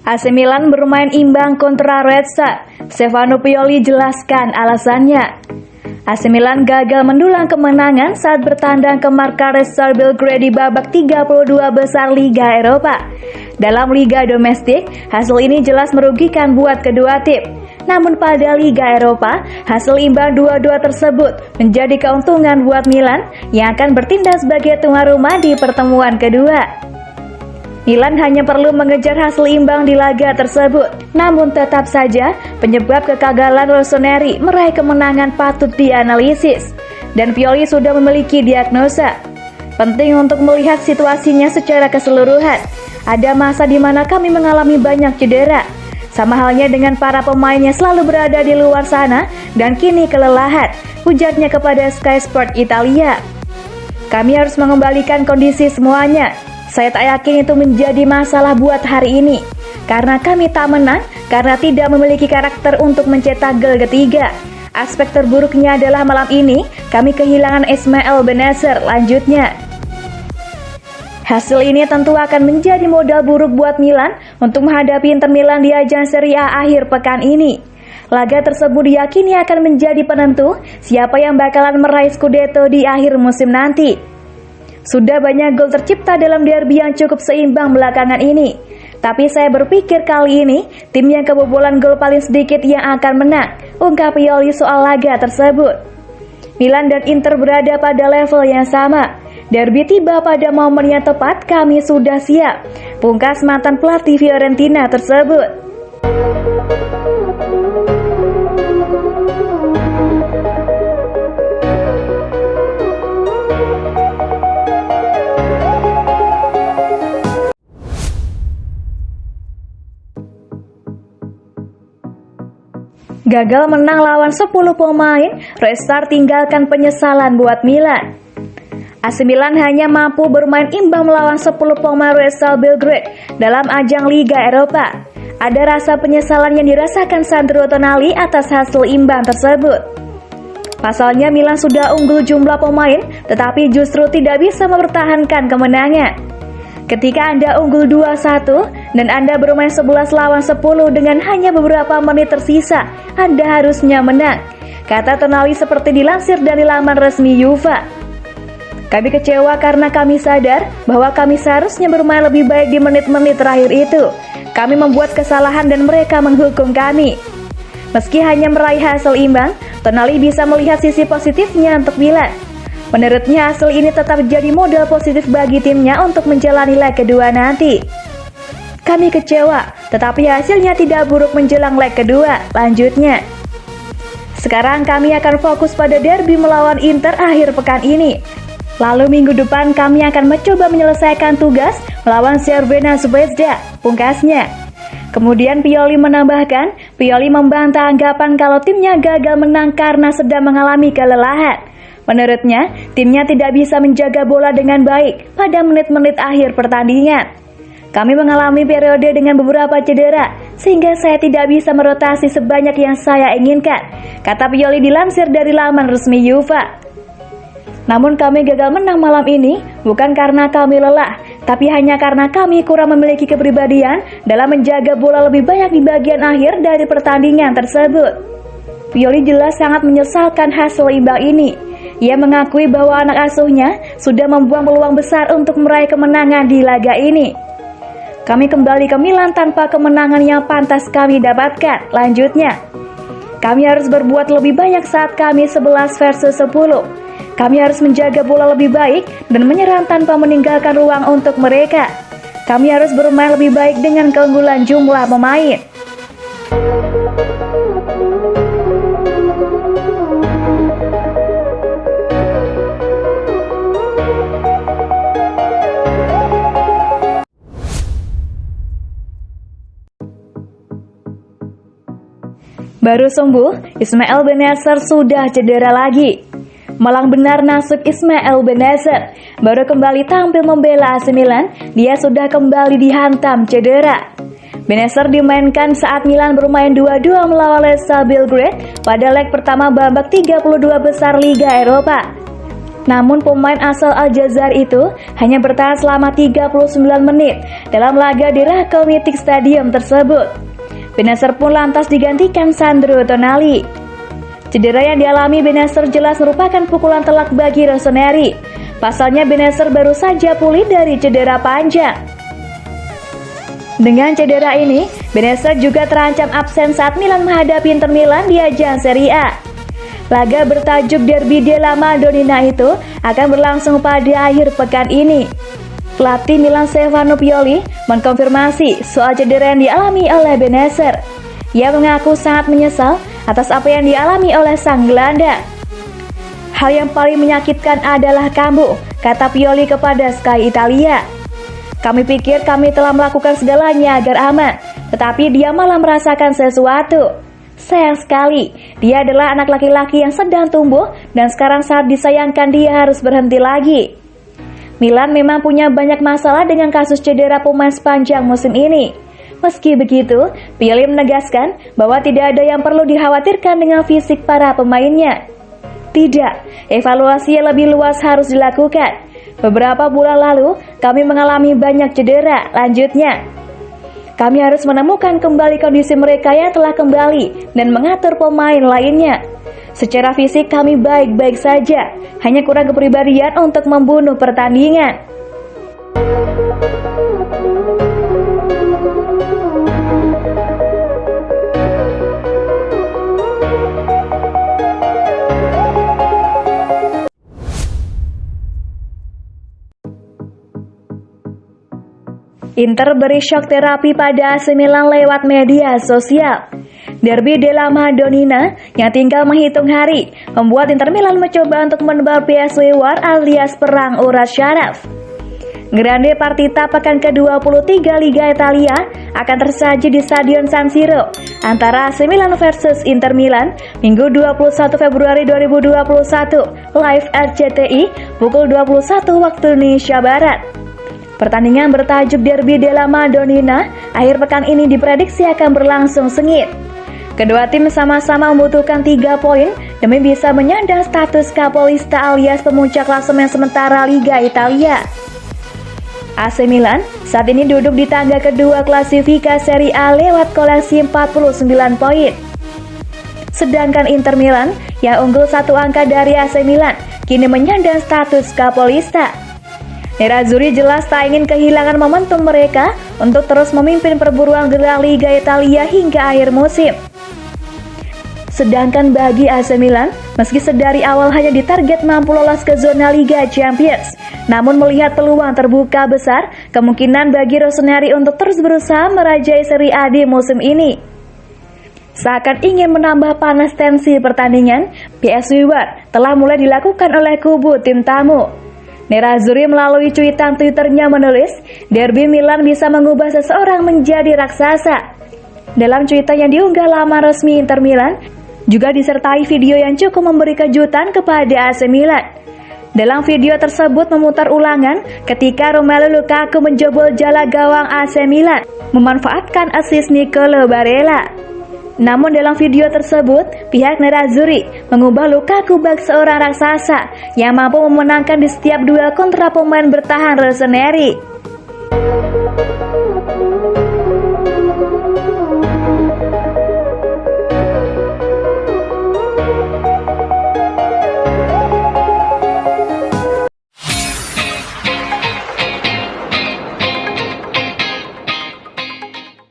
AC Milan bermain imbang kontra Red Star. Stefano Pioli jelaskan alasannya. AC Milan gagal mendulang kemenangan saat bertandang ke markas Red Star Belgrade di babak 32 besar Liga Eropa. Dalam Liga Domestik, hasil ini jelas merugikan buat kedua tim. Namun pada Liga Eropa, hasil imbang 2-2 tersebut menjadi keuntungan buat Milan yang akan bertindak sebagai tuan rumah di pertemuan kedua. Milan hanya perlu mengejar hasil imbang di laga tersebut. Namun tetap saja penyebab kegagalan Rossoneri meraih kemenangan patut dianalisis. Dan Pioli sudah memiliki diagnosa. Penting untuk melihat situasinya secara keseluruhan. Ada masa di mana kami mengalami banyak cedera. Sama halnya dengan para pemain yang selalu berada di luar sana dan kini kelelahan, ujarnya kepada Sky Sport Italia. Kami harus mengembalikan kondisi semuanya. Saya tak yakin itu menjadi masalah buat hari ini. Karena kami tak menang, karena tidak memiliki karakter untuk mencetak gol ketiga. Aspek terburuknya adalah malam ini, kami kehilangan Ismail Bennacer, lanjutnya. Hasil ini tentu akan menjadi modal buruk buat Milan untuk menghadapi Inter Milan di ajang Serie A akhir pekan ini. Laga tersebut diyakini akan menjadi penentu siapa yang bakalan meraih Scudetto di akhir musim nanti. Sudah banyak gol tercipta dalam derby yang cukup seimbang belakangan ini. Tapi saya berpikir kali ini, tim yang kebobolan gol paling sedikit yang akan menang, ungkap Pioli soal laga tersebut. Milan dan Inter berada pada level yang sama. Derby tiba pada momen yang tepat, kami sudah siap, pungkas mantan pelatih Fiorentina tersebut. Gagal menang lawan 10 pemain, Red Star tinggalkan penyesalan buat Milan. AC Milan hanya mampu bermain imbang melawan 10 pemain Red Star Belgrade dalam ajang Liga Eropa. Ada rasa penyesalan yang dirasakan Sandro Tonali atas hasil imbang tersebut. Pasalnya Milan sudah unggul jumlah pemain, tetapi justru tidak bisa mempertahankan kemenangan. Ketika Anda unggul 2-1 dan Anda bermain 11 lawan 10 dengan hanya beberapa menit tersisa, Anda harusnya menang, kata Tonali seperti dilansir dari laman resmi UEFA. Kami kecewa karena kami sadar bahwa kami seharusnya bermain lebih baik di menit-menit terakhir itu. Kami membuat kesalahan dan mereka menghukum kami. Meski hanya meraih hasil imbang, Tonali bisa melihat sisi positifnya untuk Milan. Menurutnya hasil ini tetap jadi modal positif bagi timnya untuk menjalani leg kedua nanti. Kami kecewa, tetapi hasilnya tidak buruk menjelang leg kedua, lanjutnya. Sekarang kami akan fokus pada derby melawan Inter akhir pekan ini. Lalu minggu depan kami akan mencoba menyelesaikan tugas melawan Crvena Zvezda, pungkasnya. Kemudian Pioli menambahkan, Pioli membantah anggapan kalau timnya gagal menang karena sedang mengalami kelelahan. Menurutnya, timnya tidak bisa menjaga bola dengan baik pada menit-menit akhir pertandingan. Kami mengalami periode dengan beberapa cedera, sehingga saya tidak bisa merotasi sebanyak yang saya inginkan, kata Pioli dilansir dari laman resmi UEFA. Namun kami gagal menang malam ini bukan karena kami lelah, tapi hanya karena kami kurang memiliki kepribadian dalam menjaga bola lebih banyak di bagian akhir dari pertandingan tersebut. Pioli jelas sangat menyesalkan hasil imbang ini. Ia mengakui bahwa anak asuhnya sudah membuang peluang besar untuk meraih kemenangan di laga ini. Kami kembali ke Milan tanpa kemenangan yang pantas kami dapatkan, lanjutnya. Kami harus berbuat lebih banyak saat kami 11 versus 10. Kami harus menjaga bola lebih baik dan menyerang tanpa meninggalkan ruang untuk mereka. Kami harus bermain lebih baik dengan keunggulan jumlah pemain. Baru sembuh, Ismail Bennacer sudah cedera lagi. Malang benar nasib Ismail Bennacer. Baru kembali tampil membela AC Milan, dia sudah kembali dihantam cedera. Bennacer dimainkan saat Milan bermain 2-2 melawan Red Star Belgrade pada leg pertama babak 32 besar Liga Eropa. Namun pemain asal Aljazair itu hanya bertahan selama 39 menit dalam laga di Rakovitic Stadium tersebut. Bennacer pun lantas digantikan Sandro Tonali. Cedera yang dialami Bennacer jelas merupakan pukulan telak bagi Rossoneri. Pasalnya Bennacer baru saja pulih dari cedera panjang. Dengan cedera ini, Bennacer juga terancam absen saat Milan menghadapi Inter Milan di ajang Serie A. Laga bertajuk Derby della Madonnina itu akan berlangsung pada akhir pekan ini. Pelatih Milan Stefano Pioli mengkonfirmasi soal cedera yang dialami oleh Bennacer. Ia mengaku sangat menyesal atas apa yang dialami oleh sang gelandang. Hal yang paling menyakitkan adalah kambuh, kata Pioli kepada Sky Italia. Kami pikir kami telah melakukan segalanya agar aman, tetapi dia malah merasakan sesuatu. Sayang sekali, dia adalah anak laki-laki yang sedang tumbuh dan sekarang saat disayangkan dia harus berhenti lagi. Milan memang punya banyak masalah dengan kasus cedera pemain sepanjang musim ini. Meski begitu, Pioli menegaskan bahwa tidak ada yang perlu dikhawatirkan dengan fisik para pemainnya. Tidak, evaluasi yang lebih luas harus dilakukan. Beberapa bulan lalu, kami mengalami banyak cedera, lanjutnya. Kami harus menemukan kembali kondisi mereka yang telah kembali dan mengatur pemain lainnya. Secara fisik kami baik-baik saja, hanya kurang kepribadian untuk membunuh pertandingan. Inter beri shock terapi pada AC Milan lewat media sosial. Derby della Madonnina yang tinggal menghitung hari membuat Inter Milan mencoba untuk menebal PSW War alias perang urat syaraf. Grande Partita pekan ke-23 Liga Italia akan tersaji di Stadion San Siro antara AC Milan versus Inter Milan Minggu 21 Februari 2021 live RCTI pukul 21 waktu Indonesia Barat. Pertandingan bertajuk Derby della Madonnina akhir pekan ini diprediksi akan berlangsung sengit. Kedua tim sama-sama membutuhkan 3 poin demi bisa menyandang status Capolista alias pemuncak klasemen sementara Liga Italia. AC Milan saat ini duduk di tangga kedua klasifikasi Serie A lewat koleksi 49 poin. Sedangkan Inter Milan yang unggul 1 angka dari AC Milan kini menyandang status Capolista. Nerazzurri jelas tak ingin kehilangan momentum mereka untuk terus memimpin perburuan gelar Liga Italia hingga akhir musim. Sedangkan bagi AC Milan, meski sedari awal hanya ditarget mampu lolos ke zona Liga Champions, namun melihat peluang terbuka besar, kemungkinan bagi Rossoneri untuk terus berusaha merajai Serie A di musim ini. Seakan ingin menambah panas tensi pertandingan, PSW War telah mulai dilakukan oleh kubu tim tamu. Nerazzurri melalui cuitan Twitternya menulis, Derby Milan bisa mengubah seseorang menjadi raksasa. Dalam cuitan yang diunggah laman resmi Inter Milan, juga disertai video yang cukup memberi kejutan kepada AC Milan. Dalam video tersebut memutar ulangan ketika Romelu Lukaku menjebol jala gawang AC Milan, memanfaatkan assist Nicolo Barella. Namun dalam video tersebut, pihak Nerazzurri mengubah Lukaku bak seorang raksasa yang mampu memenangkan di setiap duel kontra pemain bertahan Rossoneri.